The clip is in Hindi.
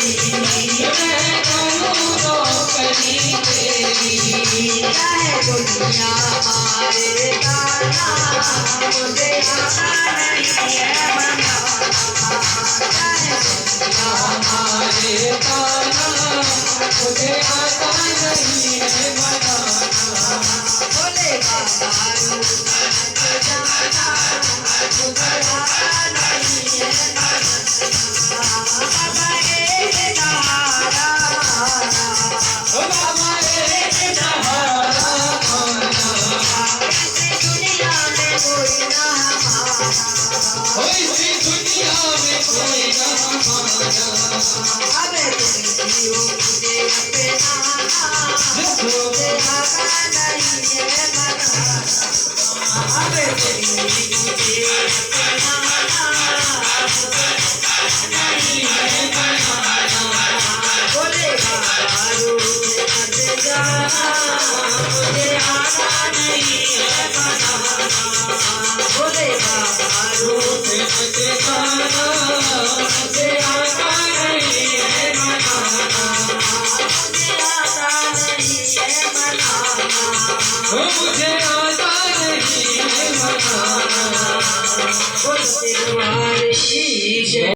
मैं करूँ नौकरी तेरी। चाहे दुनिया मारे ताना मुझे आता नहीं है बनाना। चाहे दुनिया हमारे ताना मुझे आता नहीं है बनाना। बोले बाबा रूप जाना मुझे आता नहीं है बनाना। बाबा एक सहारा ओ बाबा एक सहारा माना। इस दुनिया में कोई ना हमारा। ओ इस दुनिया में कोई ना हमारा। अब तुम जियो मुझे अपना मुझे आता नहीं है बनाना। अब तुम मुझे अपना नहीं है बनाना। बोले बाबा रूप मत जाना मुझे आता नहीं है बनाना। बोले बाबा रूप मत जाना मुझे आता नहीं है बनाना। मुझे आता नहीं है बनाना। ओ मुझे आता नहीं है बनाना। बोलते तुम्हारी जय।